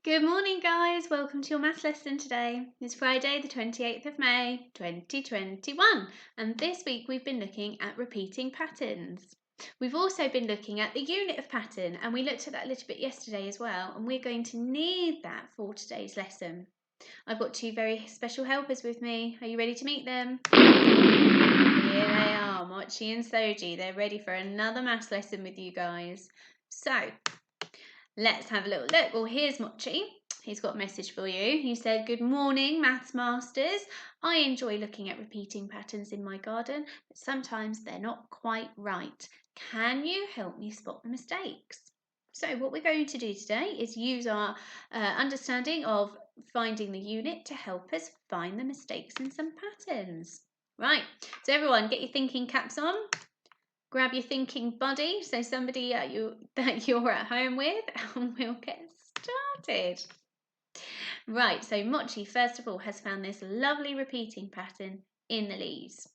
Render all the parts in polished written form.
Good morning, guys. Welcome to your maths lesson today. It's Friday, the 28th of May, 2021, and this week we've been looking at repeating patterns. We've also been looking at the unit of pattern, and we looked at that a little bit yesterday as well, and we're going to need that for today's lesson. I've got two very special helpers with me. Are you ready to meet them? Here they are, Mochi and Soji. They're ready for another maths lesson with you guys. So, let's have a little look. Well, here's Mochi. He's got a message for you. He said, "Good morning, Maths Masters. I enjoy looking at repeating patterns in my garden, but sometimes they're not quite right. Can you help me spot the mistakes?" So what we're going to do today is use our understanding of finding the unit to help us find the mistakes in some patterns. Right, so everyone get your thinking caps on. Grab your thinking buddy, so somebody that you're at home with, and we'll get started. Right, so Mochi, first of all, has found this lovely repeating pattern in the leaves.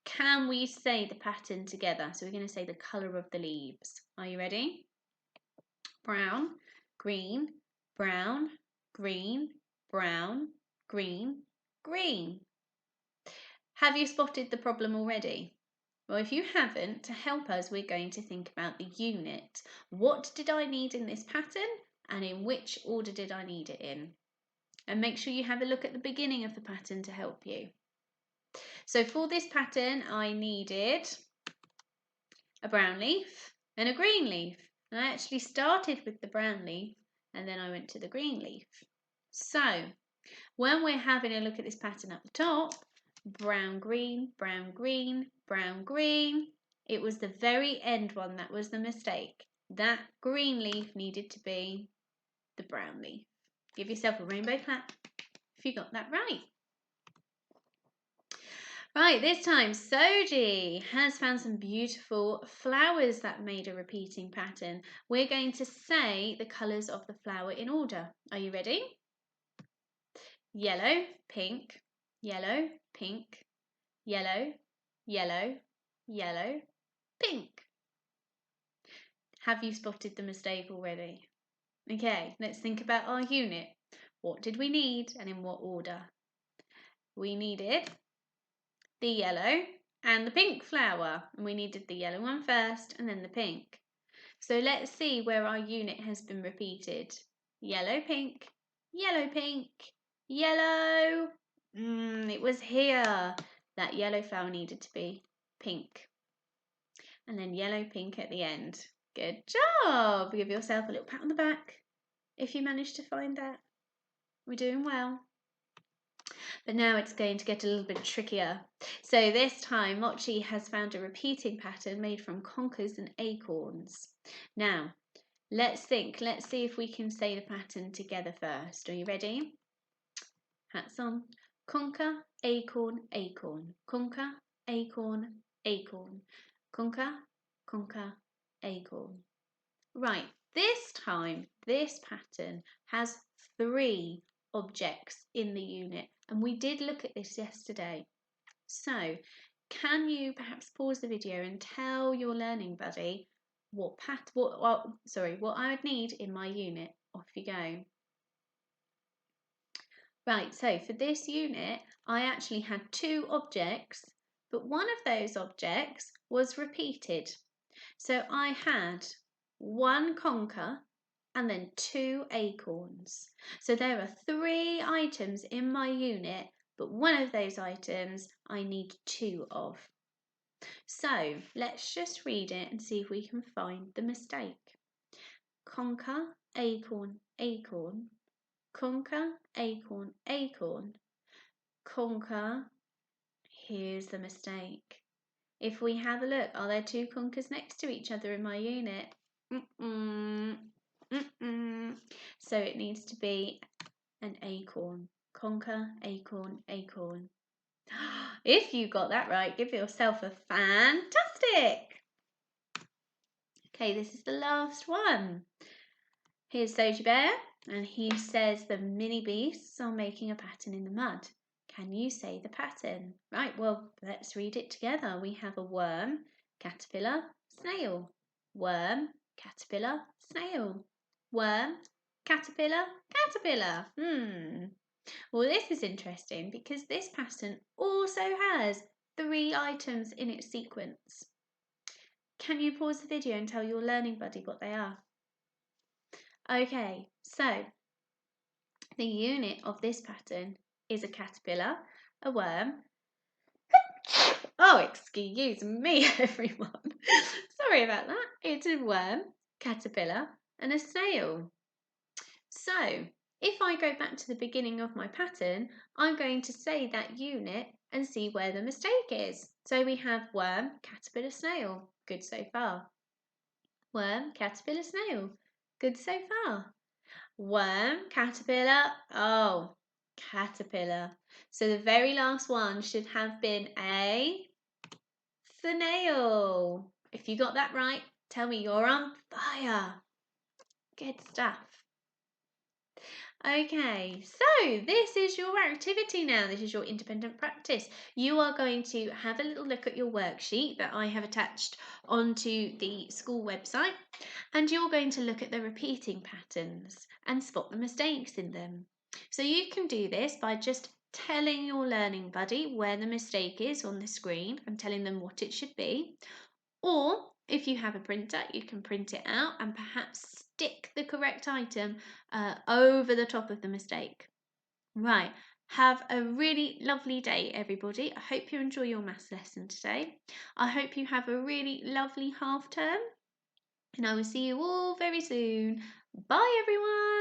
Can we say the pattern together? So we're going to say the colour of the leaves. Are you ready? Brown, green, brown, green, brown, green, green. Have you spotted the problem already? Well, if you haven't, to help us, we're going to think about the unit. What did I need in this pattern, and in which order did I need it in? And make sure you have a look at the beginning of the pattern to help you. So for this pattern, I needed a brown leaf and a green leaf. And I actually started with the brown leaf, and then I went to the green leaf. So when we're having a look at this pattern at the top, brown, green, brown, green, brown, green. It was the very end one that was the mistake. That green leaf needed to be the brown leaf. Give yourself a rainbow clap if you got that right. Right, this time Soji has found some beautiful flowers that made a repeating pattern. We're going to say the colours of the flower in order. Are you ready? Yellow, pink, yellow, pink, yellow, yellow, yellow, pink. Have you spotted the mistake already? Okay, let's think about our unit. What did we need and in what order? We needed the yellow and the pink flower, and we needed the yellow one first and then the pink. So let's see where our unit has been repeated. Yellow, pink, yellow, pink, yellow. It was here. That yellow flower needed to be pink. And then yellow, pink at the end. Good job. Give yourself a little pat on the back if you managed to find that. We're doing well. But now it's going to get a little bit trickier. So this time Mochi has found a repeating pattern made from conkers and acorns. Now, let's think. Let's see if we can say the pattern together first. Are you ready? Hats on. Conker, acorn, acorn. Conker, acorn, acorn. Conker, conker, acorn. Right, this time, this pattern has 3 objects in the unit, and we did look at this yesterday. So, can you perhaps pause the video and tell your learning buddy what I would need in my unit? Off you go. Right, so for this unit, I actually had 2 objects, but one of those objects was repeated. So I had 1 conker and then 2 acorns. So there are 3 items in my unit, but one of those items I need 2 of. So let's just read it and see if we can find the mistake. Conker, acorn, acorn. Conker, acorn, acorn. Conker. Here's the mistake. If we have a look, are there 2 conkers next to each other in my unit? So it needs to be an acorn. Conker, acorn, acorn. If you got that right, give yourself a fantastic. Okay, this is the last one. Here's Soji Bear, and he says the mini beasts are making a pattern in the mud. Can you say the pattern? Right, well, let's read it together. We have a worm, caterpillar, snail. Worm, caterpillar, snail. Worm, Caterpillar, caterpillar. Well, this is interesting because this pattern also has 3 items in its sequence. Can you pause the video and tell your learning buddy what they are? Okay, so the unit of this pattern is a caterpillar, a worm. Oh, excuse me, everyone. Sorry about that. It's a worm, caterpillar, and a snail. So, if I go back to the beginning of my pattern, I'm going to say that unit and see where the mistake is. So we have worm, caterpillar, snail. Good so far. Worm, caterpillar, snail. Good so far. Worm, caterpillar, oh, caterpillar. So the very last one should have been a snail. If you got that right, tell me you're on fire. Good stuff. Okay, so this is your activity now. This is your independent practice. You are going to have a little look at your worksheet that I have attached onto the school website, and you're going to look at the repeating patterns and spot the mistakes in them. So you can do this by just telling your learning buddy where the mistake is on the screen and telling them what it should be. Or if you have a printer, you can print it out and perhaps stick the correct item over the top of the mistake. Right, have a really lovely day, everybody. I hope you enjoy your maths lesson today. I hope you have a really lovely half term, and I will see you all very soon. Bye, everyone.